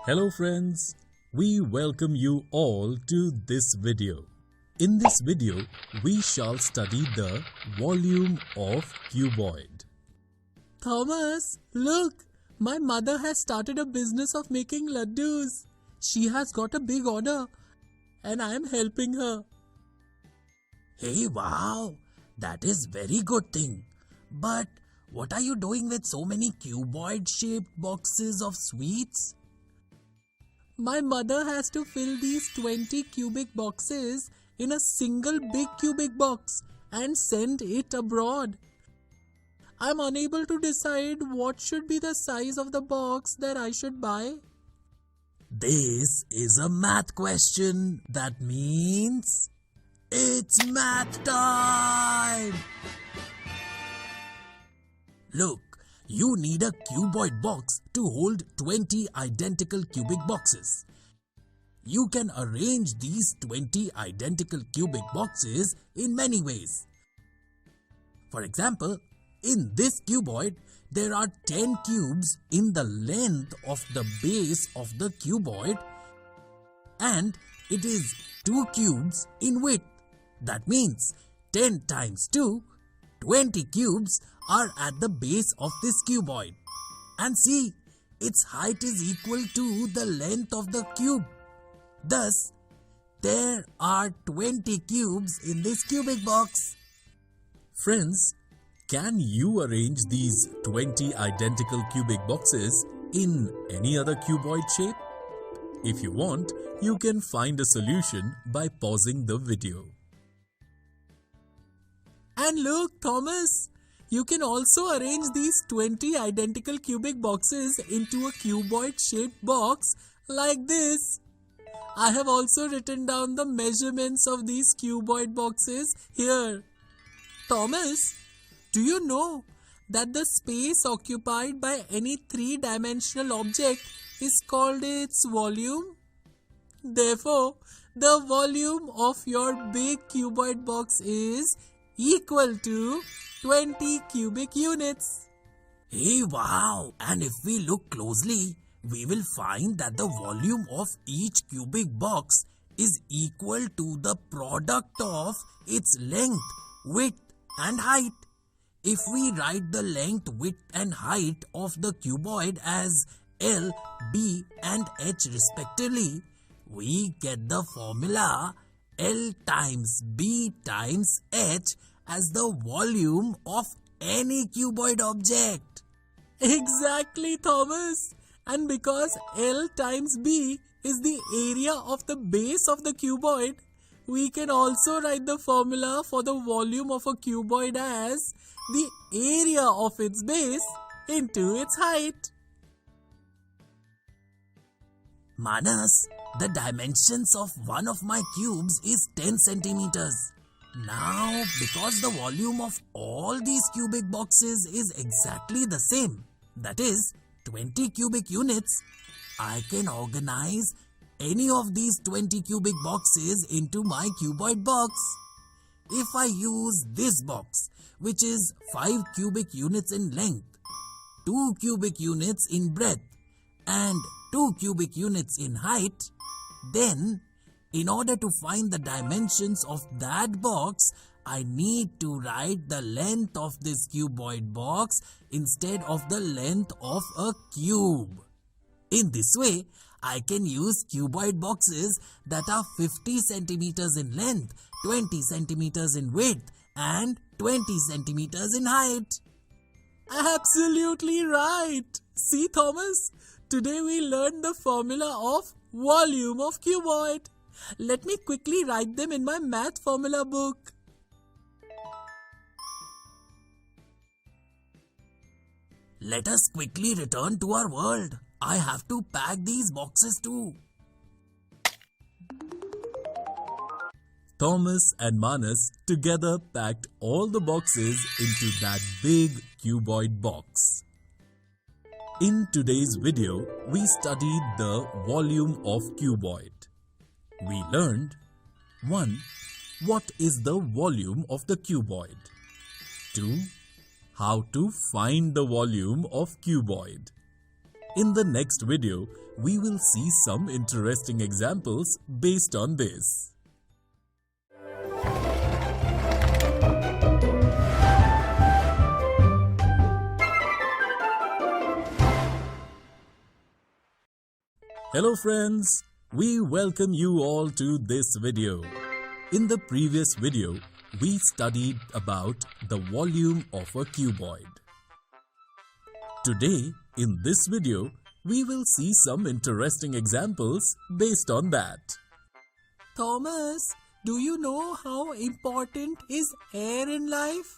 Hello friends, we welcome you all to this video. In this video, we shall study the volume of cuboid. Thomas, look! My mother has started a business of making laddus. She has got a big order and I am helping her. Hey, wow! That is very good thing. But what are you doing with so many cuboid-shaped boxes of sweets? My mother has to fill these 20 cubic boxes in a single big cubic box and send it abroad. I'm unable to decide what should be the size of the box that I should buy. This is a math question. That means it's math time! Look, you need a cuboid box to hold 20 identical cubic boxes. You can arrange these 20 identical cubic boxes in many ways. For example, in this cuboid, there are 10 cubes in the length of the base of the cuboid and it is 2 cubes in width. That means 10 times 2, 20 cubes are at the base of this cuboid. And see, its height is equal to the length of the cube. Thus, there are 20 cubes in this cubic box. Friends, can you arrange these 20 identical cubic boxes in any other cuboid shape? If you want, you can find a solution by pausing the video. And look, Thomas, you can also arrange these 20 identical cubic boxes into a cuboid shaped box like this. I have also written down the measurements of these cuboid boxes here. Thomas, do you know that the space occupied by any three-dimensional object is called its volume? Therefore, the volume of your big cuboid box is equal to 20 cubic units. Hey, wow! And if we look closely, we will find that the volume of each cubic box is equal to the product of its length, width and height. If we write the length, width and height of the cuboid as L, B and H respectively, we get the formula L times B times H as the volume of any cuboid object. Exactly, Thomas. And because L times B is the area of the base of the cuboid, we can also write the formula for the volume of a cuboid as the area of its base into its height. Manas, the dimensions of one of my cubes is 10 centimeters. Now, because the volume of all these cubic boxes is exactly the same, that is 20 cubic units, I can organize any of these 20 cubic boxes into my cuboid box. If I use this box, which is 5 cubic units in length, 2 cubic units in breadth and 2 cubic units in height, then in order to find the dimensions of that box, I need to write the length of this cuboid box instead of the length of a cube. In this way, I can use cuboid boxes that are 50 centimeters in length, 20 centimeters in width and 20 centimeters in height. Absolutely right. See, Thomas, today we learned the formula of volume of cuboid. Let me quickly write them in my math formula book. Let us quickly return to our world. I have to pack these boxes too. Thomas and Manas together packed all the boxes into that big cuboid box. In today's video, we studied the volume of cuboid. We learned 1. What is the volume of the cuboid? 2. How to find the volume of cuboid. In the next video, we will see some interesting examples based on this. Hello friends, we welcome you all to this video. In the previous video, we studied about the volume of a cuboid. Today, in this video, we will see some interesting examples based on that. Thomas, do you know how important is air in life?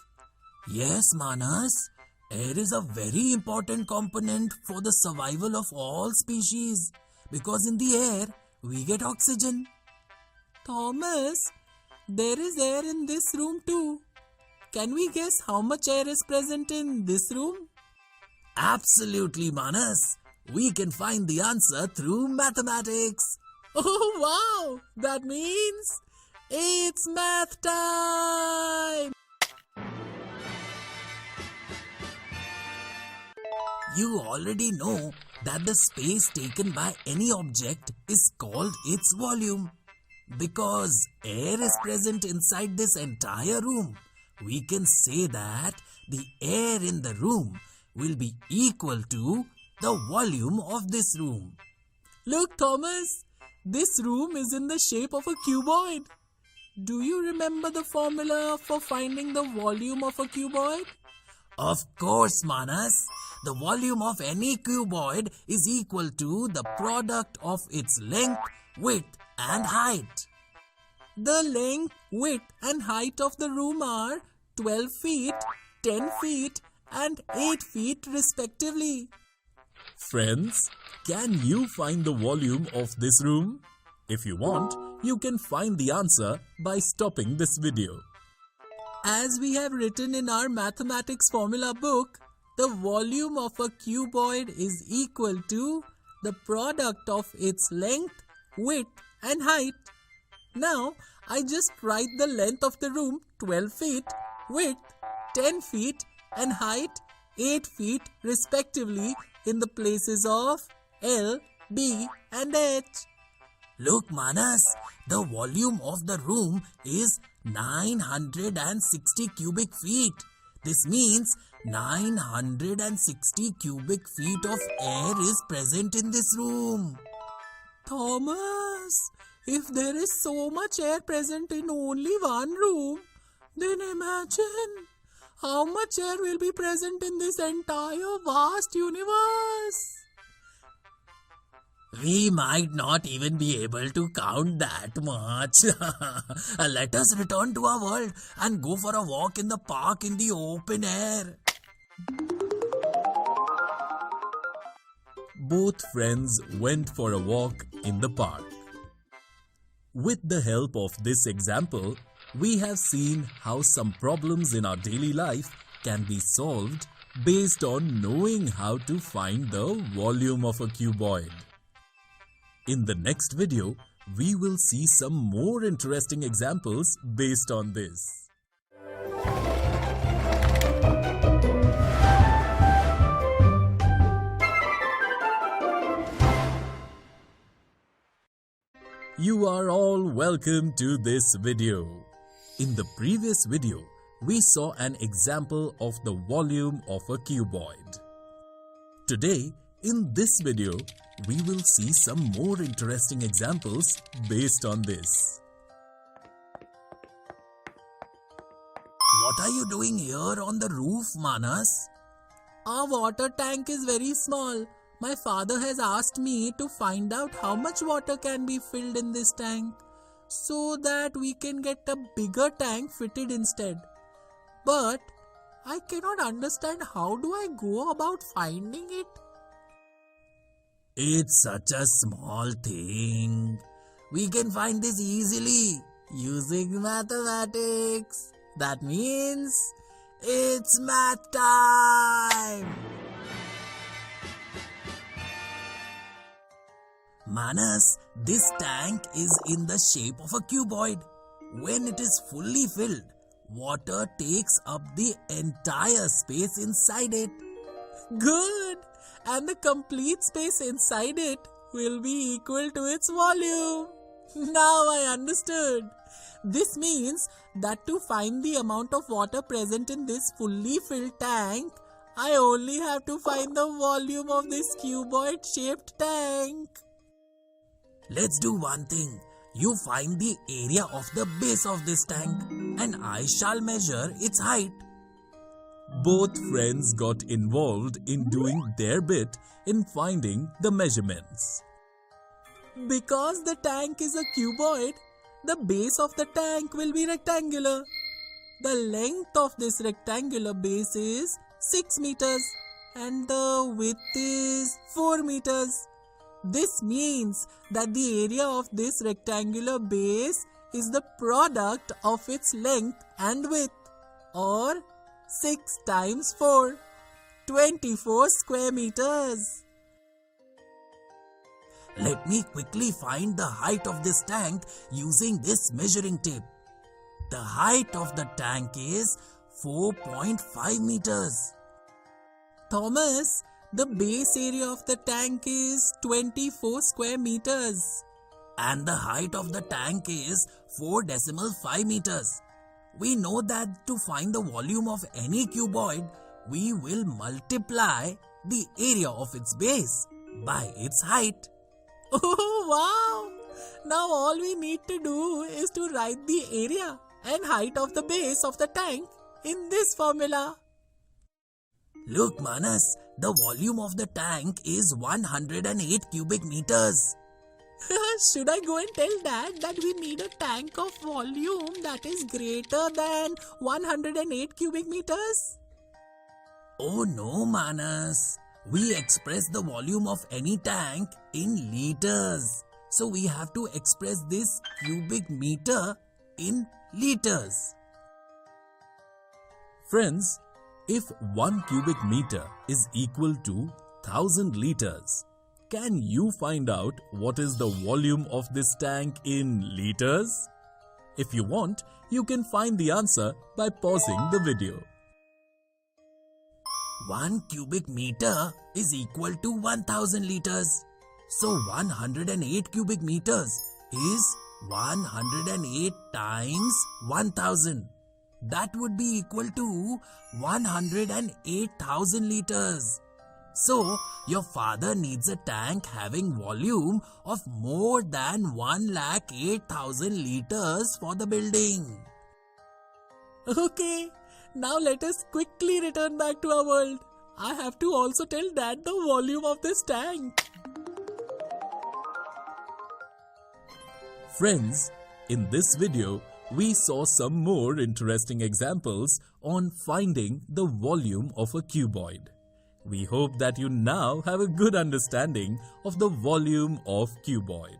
Yes, Manas. Air is a very important component for the survival of all species because in the air we get oxygen. Thomas, there is air in this room too. Can we guess how much air is present in this room? Absolutely, Manas. We can find the answer through mathematics. Oh wow! That means it's math time! You already know that the space taken by any object is called its volume. Because air is present inside this entire room, we can say that the air in the room will be equal to the volume of this room. Look, Thomas, this room is in the shape of a cuboid. Do you remember the formula for finding the volume of a cuboid? Of course, Manas. The volume of any cuboid is equal to the product of its length, width and height. The length, width and height of the room are 12 feet, 10 feet and 8 feet respectively. Friends, can you find the volume of this room? If you want, you can find the answer by stopping this video. As we have written in our mathematics formula book, the volume of a cuboid is equal to the product of its length, width and height. Now, I just write the length of the room 12 feet, width 10 feet and height 8 feet respectively in the places of L, B and H. Look, Manas, the volume of the room is 960 cubic feet. This means 960 cubic feet of air is present in this room. Thomas, if there is so much air present in only one room, then imagine how much air will be present in this entire vast universe. We might not even be able to count that much. Let us return to our world and go for a walk in the park in the open air. Both friends went for a walk in the park. With the help of this example, we have seen how some problems in our daily life can be solved based on knowing how to find the volume of a cuboid. In the next video, we will see some more interesting examples based on this. You are all welcome to this video. In the previous video, we saw an example of the volume of a cuboid. Today, in this video, we will see some more interesting examples based on this. What are you doing here on the roof, Manas? Our water tank is very small. My father has asked me to find out how much water can be filled in this tank so that we can get a bigger tank fitted instead. But I cannot understand how do I go about finding it. It's such a small thing. We can find this easily using mathematics. That means it's math time. Manas, this tank is in the shape of a cuboid. When it is fully filled, water takes up the entire space inside it. Good! And the complete space inside it will be equal to its volume. Now I understood. This means that to find the amount of water present in this fully filled tank, I only have to find the volume of this cuboid shaped tank. Let's do one thing. You find the area of the base of this tank and I shall measure its height. Both friends got involved in doing their bit in finding the measurements. Because the tank is a cuboid, the base of the tank will be rectangular. The length of this rectangular base is 6 meters and the width is 4 meters. This means that the area of this rectangular base is the product of its length and width, or 6 times 4, 24 square meters. Let me quickly find the height of this tank using this measuring tape. The height of the tank is 4.5 meters. Thomas, the base area of the tank is 24 square meters. And the height of the tank is 4.5 meters. We know that to find the volume of any cuboid, we will multiply the area of its base by its height. Oh wow! Now all we need to do is to write the area and height of the base of the tank in this formula. Look Manas, the volume of the tank is 108 cubic meters. Should I go and tell Dad that we need a tank of volume that is greater than 108 cubic meters? Oh no Manas, we express the volume of any tank in liters. So we have to express this cubic meter in liters. Friends, if 1 cubic meter is equal to 1000 liters, can you find out what is the volume of this tank in liters? If you want, you can find the answer by pausing the video. 1 cubic meter is equal to 1000 liters. So 108 cubic meters is 108 times 1000. That would be equal to 108,000 liters. So, your father needs a tank having volume of more than 108,000 liters for the building. Okay, now let us quickly return back to our world. I have to also tell Dad the volume of this tank. Friends, in this video, we saw some more interesting examples on finding the volume of a cuboid. We hope that you now have a good understanding of the volume of cuboid.